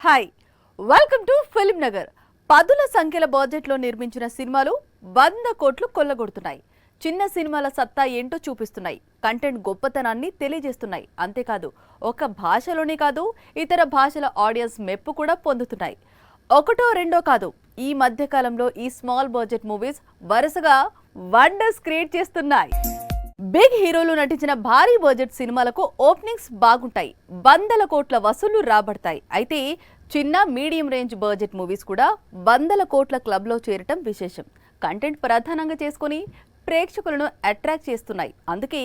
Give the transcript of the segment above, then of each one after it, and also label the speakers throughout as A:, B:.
A: Hi welcome to film Nagar. పదుల సంఖ్యల బడ్జెట్లో నిర్మించిన సినిమాలు 100 కోట్లు కొల్లగొడుతున్నాయి. చిన్న సినిమాల సత్తా ఏంటో చూపిస్తున్నాయి. కంటెంట్ గొప్పతనాన్ని తెలియజేస్తున్నాయి. అంతేకాదు ఒక భాషలోనే కాదు ఇతర భాషల ఆడియన్స్ మెప్పు కూడా పొందుతున్నాయి. ఒకటో రెండో కాదు, ఈ మధ్య కాలంలో ఈ స్మాల్ బడ్జెట్ మూవీస్ వరుసగా వండర్స్ క్రియేట్ చేస్తున్నాయి. బిగ్ హీరోలు నటించిన భారీ బడ్జెట్ సినిమాలకు ఓపెనింగ్స్ బాగుంటాయి, 100 కోట్ల వసూళ్లు రాబడతాయి. అయితే చిన్న మీడియం రేంజ్ బడ్జెట్ మూవీస్ కూడా 100 కోట్ల క్లబ్లో చేరటం విశేషం. కంటెంట్ ప్రధానంగా చేసుకుని ప్రేక్షకులను అట్రాక్ట్ చేస్తున్నాయి. అందుకే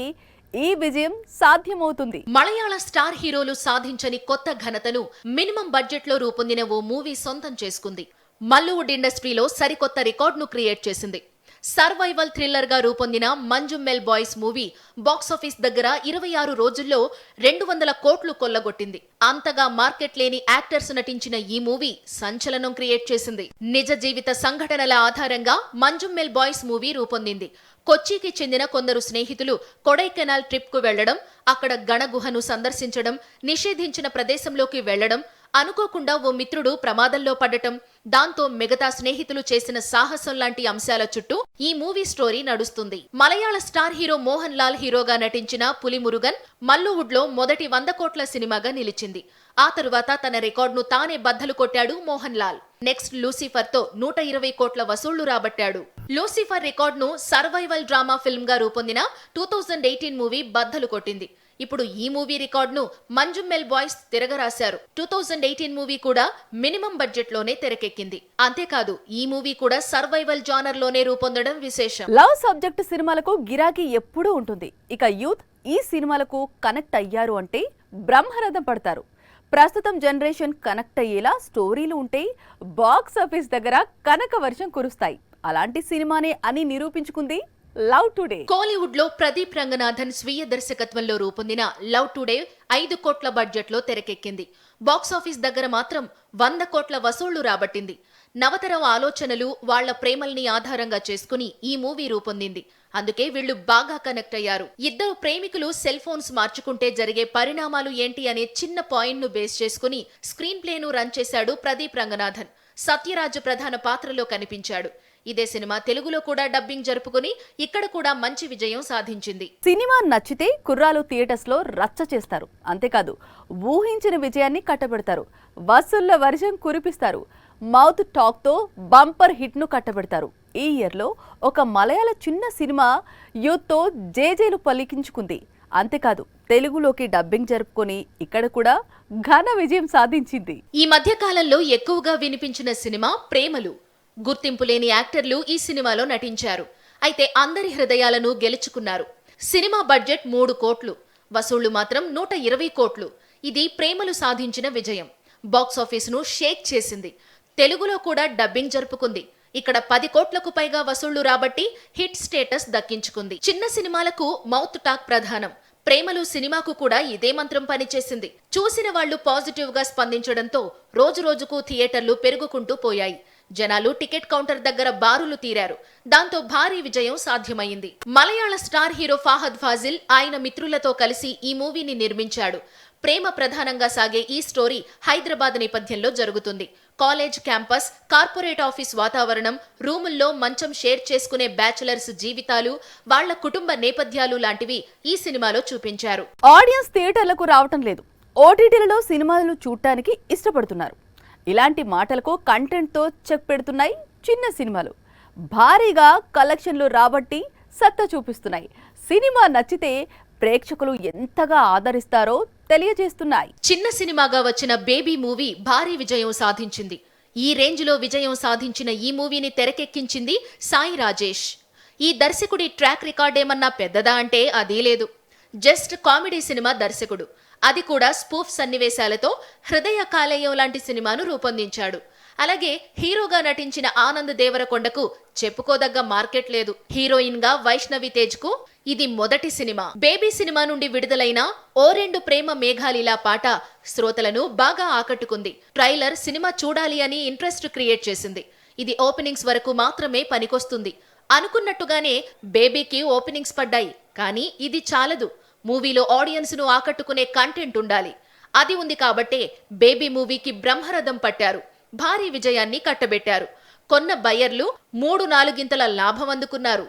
A: ఈ విజయం సాధ్యమవుతుంది.
B: మలయాళ స్టార్ హీరోలు సాధించని కొత్త ఘనతను మినిమం బడ్జెట్ లో రూపొందిన ఓ మూవీ సొంతం చేసుకుంది. మల్లువుడ్ ఇండస్ట్రీలో సరికొత్త రికార్డును క్రియేట్ చేసింది. సర్వైవల్ థ్రిల్లర్ గా రూపొందిన మంజుమెల్ బాయ్స్ మూవీ బాక్సాఫీస్ దగ్గర 26 రోజుల్లో 200 కోట్లు కొల్లగొట్టింది. అంతగా మార్కెట్ లేని యాక్టర్స్ నటించిన ఈ మూవీ సంచలనం క్రియేట్ చేసింది. నిజ జీవిత సంఘటనల ఆధారంగా మంజుమెల్ బాయ్స్ మూవీ రూపొందింది. కొచ్చికి చెందిన కొందరు స్నేహితులు కొడైకెనాల్ ట్రిప్ కు వెళ్లడం, అక్కడ గణగుహను సందర్శించడం, నిషేధించిన ప్రదేశంలోకి వెళ్లడం, అనుకోకుండా ఓ మిత్రుడు ప్రమాదంలో పడటం, దాంతో మిగతా స్నేహితులు చేసిన సాహసం లాంటి అంశాల చుట్టూ ఈ మూవీ స్టోరీ నడుస్తుంది. మలయాళ స్టార్ హీరో మోహన్ లాల్ హీరోగా నటించిన పులిమురుగన్ మల్లువుడ్ లో మొదటి 100 కోట్ల సినిమాగా నిలిచింది. ఆ తరువాత తన రికార్డును తానే బద్దలు కొట్టాడు మోహన్ లాల్. నెక్స్ట్ లూసిఫర్ తో 120 కోట్ల వసూళ్లు రాబట్టాడు. లూసిఫర్ రికార్డును సర్వైవల్ డ్రామా ఫిల్మ్ గా రూపొందిన 2018 మూవీ బద్దలు కొట్టింది. ఇప్పుడు ఈ మూవీ రికార్డును మంజుమెల్ బాయ్స్ తిరగరాశారు. 2018 మూవీ కూడా మినిమం బడ్జెట్ లోనే తెరకెక్కింది. అంతేకాదు ఈ మూవీ కూడా సర్వైవల్ జానర్ లోనే రూపొందడం విశేషం.
A: లవ్ సబ్జెక్ట్ సినిమాలకు గిరాకీ ఎప్పుడూ ఉంటుంది. ఇక యూత్ ఈ సినిమాలకు కనెక్ట్ అయ్యారు అంటే బ్రహ్మరథం పడతారు. ప్రస్తుతం జనరేషన్ కనెక్ట్ అయ్యేలా స్టోరీలు ఉంటే బాక్స్ ఆఫీస్ దగ్గర కనక వర్షం కురుస్తాయి. అలాంటి సినిమానే అని నిరూపించుకుంది లవ్ టుడే.
B: కోలీవుడ్ లో ప్రదీప్ రంగనాథన్ స్వీయ దర్శకత్వంలో రూపొందిన లవ్ టుడే 5 కోట్ల బడ్జెట్ లో తెరకెక్కింది. బాక్సాఫీస్ దగ్గర మాత్రం 100 కోట్ల వసూళ్లు రాబట్టింది. నవతరం ఆలోచనలు, వాళ్ల ప్రేమల్ని ఆధారంగా చేసుకుని ఈ మూవీ రూపొందింది. అందుకే వీళ్లు బాగా కనెక్ట్ అయ్యారు. ఇద్దరు ప్రేమికులు సెల్ ఫోన్స్ మార్చుకుంటే జరిగే పరిణామాలు ఏంటి అనే చిన్న పాయింట్ ను బేస్ చేసుకుని స్క్రీన్ ప్లేను రన్ చేశాడు ప్రదీప్ రంగనాథన్. సత్యరాజ్ ప్రధాన పాత్రలో కనిపించాడు. ఇదే సినిమా తెలుగులో కూడా డబ్బింగ్ జరుపుకుని ఇక్కడ కూడా మంచి విజయం సాధించింది.
A: సినిమా నచ్చితే కుర్రాలు థియేటర్స్ లో రచ్చ చేస్తారు. అంతేకాదు ఊహించిన విజయాన్ని కట్టబెడతారు. వసూళ్ల వర్షం కురిపిస్తారు. మౌత్ టాక్ తో బంపర్ హిట్ ను కట్టబెడతారు. ఈ ఇయర్ లో ఒక మలయాళ చిన్న సినిమా యూత్ తో జేజేలు పలికించుకుంది. అంతేకాదు తెలుగులోకి డబ్బింగ్ జరుపుకొని ఇక్కడ కూడా ఘన విజయం సాధించింది.
B: ఈ మధ్య కాలంలో ఎక్కువగా వినిపించిన సినిమా ప్రేమలు. గుర్తింపు లేని యాక్టర్లు ఈ సినిమాలో నటించారు. అయితే అందరి హృదయాలను గెలుచుకున్నారు. సినిమా బడ్జెట్ 3 కోట్లు, వసూళ్లు మాత్రం 120 కోట్లు. ఇది ప్రేమలు సాధించిన విజయం. బాక్సాఫీస్ ను షేక్ చేసింది. తెలుగులో కూడా డబ్బింగ్ జరుపుకుంది. ఇక్కడ 10 కోట్లకు పైగా వసూళ్లు రాబట్టి హిట్ స్టేటస్ దక్కించుకుంది. చిన్న సినిమాలకు మౌత్ టాక్ ప్రధానం. ప్రేమలు సినిమాకు కూడా ఇదే మంత్రం పనిచేసింది. చూసిన వాళ్లు పాజిటివ్ గా స్పందించడంతో రోజు రోజుకు థియేటర్లు పెరుగుకుంటూ పోయాయి. జనాలు టికెట్ కౌంటర్ దగ్గర బారులు తీరారు. దాంతో భారీ విజయం సాధ్యమైంది. మలయాళ స్టార్ హీరో ఫహద్ ఫాజిల్ ఆయన మిత్రులతో కలిసి ఈ మూవీని నిర్మించాడు. ప్రేమ ప్రధానంగా సాగే ఈ స్టోరీ హైదరాబాద్ నేపథ్యంలో జరుగుతుంది. కాలేజ్ క్యాంపస్, కార్పొరేట్ ఆఫీస్ వాతావరణం, రూముల్లో మంచం షేర్ చేసుకునే బ్యాచులర్స్ జీవితాలు, వాళ్ల కుటుంబ నేపథ్యాలు లాంటివి ఈ సినిమాలో చూపించారు.
A: ఆడియన్స్ థియేటర్లకు రావటం లేదు, ఓటీటీలలో సినిమాలను చూడటానికి ఇష్టపడుతున్నారు. ఇలాంటి మాటలకు కంటెంట్ తో చెక్ పెడుతున్నాయి చిన్న సినిమాలు. భారీగా కలెక్షన్లు రాబట్టి సత్తా చూపిస్తున్నాయి. సినిమా నచ్చితే ప్రేక్షకులు ఎంతగా ఆదరిస్తారో తెలియజేస్తున్నాయి.
B: చిన్న సినిమాగా వచ్చిన బేబీ మూవీ భారీ విజయం సాధించింది. ఈ రేంజ్ లో విజయం సాధించిన ఈ మూవీని తెరకెక్కించింది సాయి రాజేష్. ఈ దర్శకుడి ట్రాక్ రికార్డ్ ఏమన్నా పెద్దదా అంటే అదీ లేదు. జస్ట్ కామెడీ సినిమా దర్శకుడు. అది కూడా స్పూఫ్ సన్నివేశాలతో హృదయ కాలేయం లాంటి సినిమాను రూపొందించాడు. అలాగే హీరోగా నటించిన ఆనంద్ దేవరకొండకు చెప్పుకోదగ్గ మార్కెట్ లేదు. హీరోయిన్ గా వైష్ణవి తేజ్ కు ఇది మొదటి సినిమా. బేబీ సినిమా నుండి విడుదలైన ఓ రెండు ప్రేమ మేఘాలిలా పాట శ్రోతలను బాగా ఆకట్టుకుంది. ట్రైలర్ సినిమా చూడాలి అని ఇంట్రెస్ట్ క్రియేట్ చేసింది. ఇది ఓపెనింగ్స్ వరకు మాత్రమే పనికొస్తుంది. అనుకున్నట్టుగానే బేబీకి ఓపెనింగ్స్ పడ్డాయి. కానీ ఇది చాలదు. మూవీలో ఆడియన్స్ ను ఆకట్టుకునే కంటెంట్ ఉండాలి. అది ఉంది కాబట్టే బేబీ మూవీకి బ్రహ్మరథం పట్టారు. భారీ విజయాన్ని కట్టబెట్టారు. కొన్న బయ్యర్లు 3-4 గింతల లాభం అందుకున్నారు.